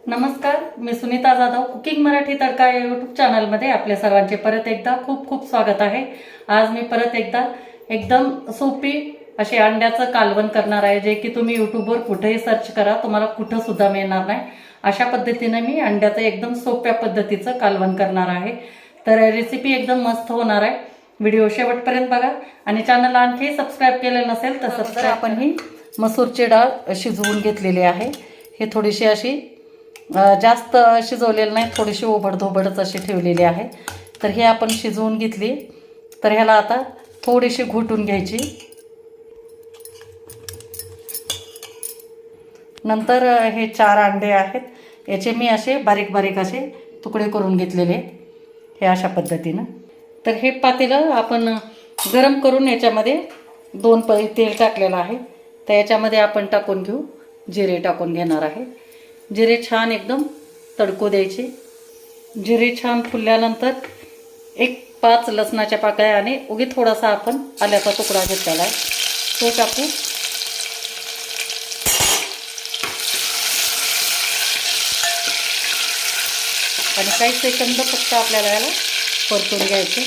नमस्कार, मी सुनीता जाधव कुकिंग मराठी तडका या यूट्यूब चॅनलमध्ये आपल्या सर्वांचे परत एकदा खूप खूप स्वागत आहे। आज मी परत एकदा एकदम सोपी अशी अंड्याचं कालवण करणार आहे, जे की तुम्ही यूट्यूबवर कुठेही सर्च करा तुम्हाला कुठं सुद्धा मिळणार नाही। अशा पद्धतीने मी अंड्याचं एकदम सोप्या पद्धतीचं कालवण करणार आहे। तर रेसिपी एकदम मस्त होणार आहे। व्हिडिओ शेवटपर्यंत बघा आणि चॅनलला आणखी सबस्क्राइब केले नसेल तर सबस्क्राइब। आपण ही मसूरची डाळ शिजवून घेतलेली आहे। हे थोडीशी अशी जास्त शिजवलेलं नाही, थोडीशी ओबडधोबडच अशी ठेवलेली आहे। तर हे आपण शिजवून घेतली। तर ह्याला आता थोडीशी घोटून घ्यायची। नंतर हे 4 अंडे आहेत, याचे मी असे बारीक बारीक असे तुकडे करून घेतलेले हे अशा पद्धतीनं। तर हे पातेलं आपण गरम करून याच्यामध्ये 2 पळी तेल टाकलेलं आहे। तर याच्यामध्ये आपण टाकून घेऊ, जिरे टाकून घेणार आहे। जिरे छान एकदम तडकू द्यायचे। जिरे छान फुलल्यानंतर 5 लसणाच्या पाकळ्या आणि उगी थोडासा आपण आल्याचा तुकडा घेतलेला आहे तो टाकू। आणि काही सेकंद फक्त आपल्याला याला परतून घ्यायचे।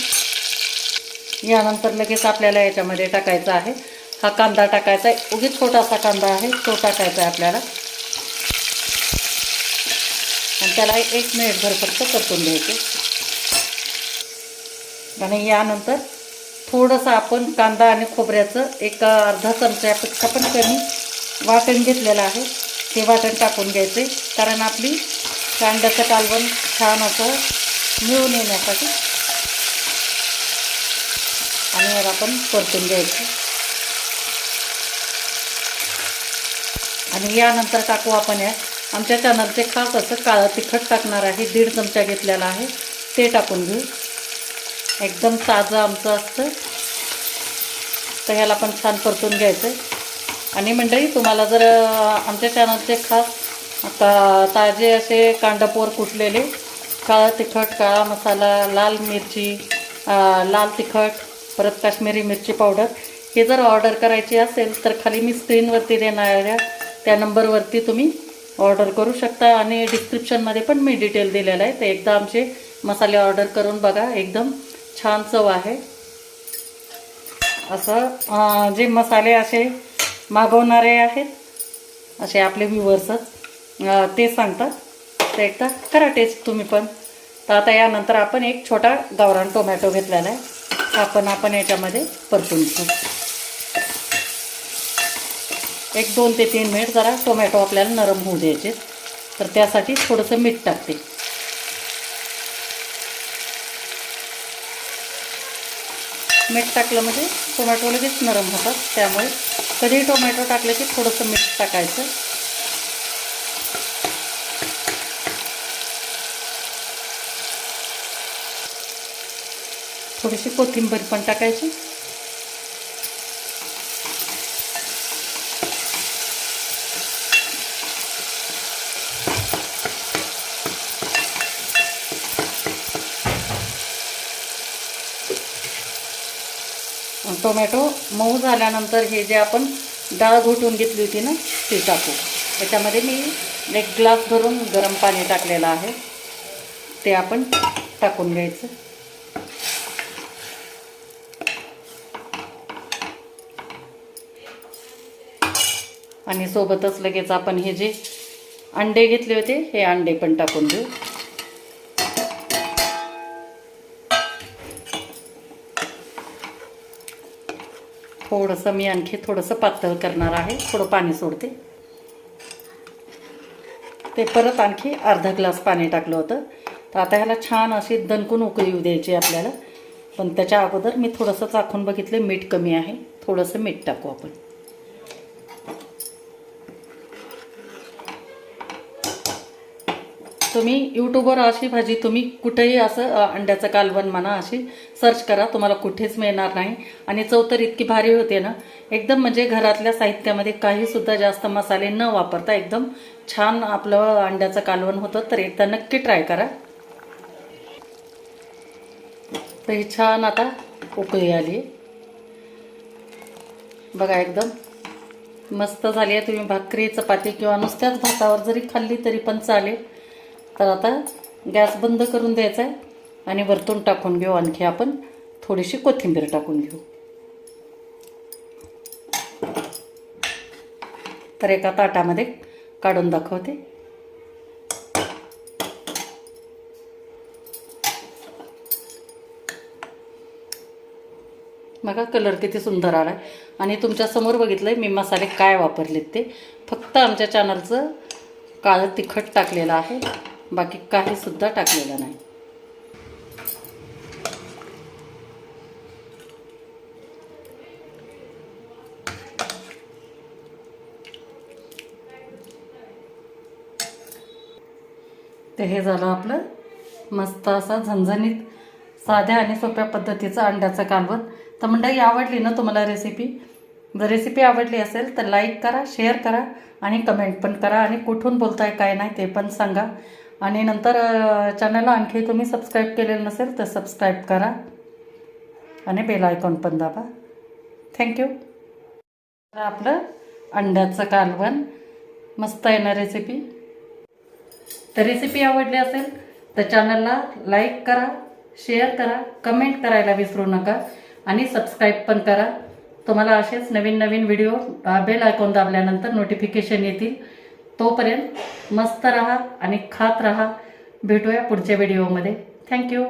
यानंतर लगेच आपल्याला याच्यामध्ये टाकायचा आहे हा कांदा टाकायचा आहे। उगी छोटासा कांदा आहे तो टाकायचा आहे आपल्याला आणि त्याला 1 मिनिटभर फक्त परतून घ्यायचे। आणि यानंतर थोडंसं आपण कांदा आणि खोबऱ्याचं एक अर्धा चमच्यापेक्षा पण कमी वाटण घेतलेलं आहे, ते वाटण टाकून घ्यायचे। कारण आपली अंड्याचं कालवण छान असं मिळून येण्यासाठी। आणि याला आपण परतून घ्यायचं। आणि यानंतर टाकू आपण या आमच्या चॅनलचे खास असं काळं तिखट टाकणार आहे, 1.5 चमचा घेतलेला आहे, ते टाकून घेऊ। एकदम ताजं आमचं असतं। तर ह्याला पण छान परतून घ्यायचं। आणि मंडळी, तुम्हाला जर आमच्या चॅनलचे खास ताजे असे कांदापोर कुटलेले काळं तिखट, काळा मसाला, लाल मिरची, लाल तिखट, परत काश्मीरी मिरची पावडर हे जर ऑर्डर करायची असेल तर खाली मी स्क्रीनवरती देणाऱ्या त्या नंबरवरती तुम्ही ऑर्डर करू शकता। आणि डिस्क्रिप्शनमध्ये पण मी डिटेल दिलेलं आहे, तर एकदा आमचे मसाले ऑर्डर करून बघा, एकदम छान चव आहे। असं जे मसाले असे मागवणारे आहेत असे आपले व्ह्यूअर्सच ते सांगतात, तर एकदा करा टेस्ट तुम्ही पण। तर आता यानंतर आपण एक छोटा गावरान टोमॅटो घेतलेला आहे, आपण याच्यामध्ये परतून घेऊ। 2 ते 3 मिनिट जरा टोमॅटो आपल्याला नरम होऊ द्यायचे। तर त्यासाठी थोडंसं मीठ टाकते। मीठ टाकलं म्हणजे टोमॅटो लगेच नरम होतात, त्यामुळे कधी टोमॅटो टाकले की थोडंसं मीठ टाकायचं। थोडीशी कोथिंबीर पण टाकायची। टोमॅटो मऊ झाल्यानंतर हे जे आपण डाळ घोटून घेतली होती ना ती टाकू। याच्यामध्ये मी 1 ग्लास भरून गरम पाणी टाकलेलं आहे, ते आपण टाकून घ्यायचं। आणि सोबतच लगेच आपण हे जे अंडे घेतले होते हे अंडे पण टाकून देऊ। थोडंसं मी आणखी थोडंसं पातळ करणार आहे, थोडं पाणी सोडते। ते परत आणखी अर्धा ग्लास पाणी टाकलं होतं। तर आता ह्याला छान अशी दणकून उकळी येऊ द्यायची आपल्याला। पण त्याच्या अगोदर मी थोडंसं चाखून बघितले, मीठ कमी आहे, थोडंसं मीठ टाकू आपण। तुम्ही यूट्यूबवर अशी भाजी तुम्ही कुठेही असं अंड्याचं कालवण म्हणा अशी सर्च करा, तुम्हाला कुठेच मिळणार नाही। आणि चव तर इतकी भारी होते ना, एकदम म्हणजे घरातल्या साहित्यामध्ये काहीसुद्धा जास्त मसाले न वापरता एकदम छान आपलं अंड्याचं कालवण होतं। तर एकदा नक्की ट्राय करा। तर ही छान आता उकळी आली बघा, एकदम मस्त झाली आहे. तुम्ही भाकरी चपाती किंवा नुसत्याच भातावर जरी खाल्ली तरी पण चालेल. तर आता गॅस बंद करून द्यायचा आहे आणि वरतून टाकून घेऊ. आणखी आपण थोडीशी कोथिंबीर टाकून घेऊ. तर एका ताटामध्ये काढून दाखवते. बघा कलर किती सुंदर आला आहे. आणि तुमच्यासमोर बघितलं आहे मी मसाले काय वापरलेत ते. फक्त आमच्या चॅनलचं काळं तिखट टाकलेलं आहे, बाकी काहीसुद्धा टाकलेलं नाही. ते हे झालं आपलं मस्त असा झणझणीत साध्या आणि सोप्या पद्धतीचं अंड्याचं कालवण. तर मंडळी आवडली ना तुम्हाला रेसिपी? जर रेसिपी आवडली असेल तर लाईक करा, शेअर करा आणि कमेंट पण करा. आणि कुठून बोलताय काय नाही ते पण सांगा. आणि नंतर चॅनलला आणखी तुम्ही सबस्क्राईब केलेलं नसेल तर सबस्क्राईब करा आणि बेल आयकॉन पण दाबा. थँक्यू. तर आपलं अंड्याचं कालवण मस्त आहे ना रेसिपी? तर रेसिपी आवडली असेल तर चॅनलला लाईक करा, शेअर करा, कमेंट करायला विसरू नका आणि सबस्क्राईब पण करा. तुम्हाला असेच नवीन नवीन व्हिडिओ बेल आयकॉन दाबल्यानंतर नोटिफिकेशन येतील. तोपर्यंत मस्त राहा आणि खात राहा. भेटूया पुढच्या व्हिडिओमध्ये. थँक्यू.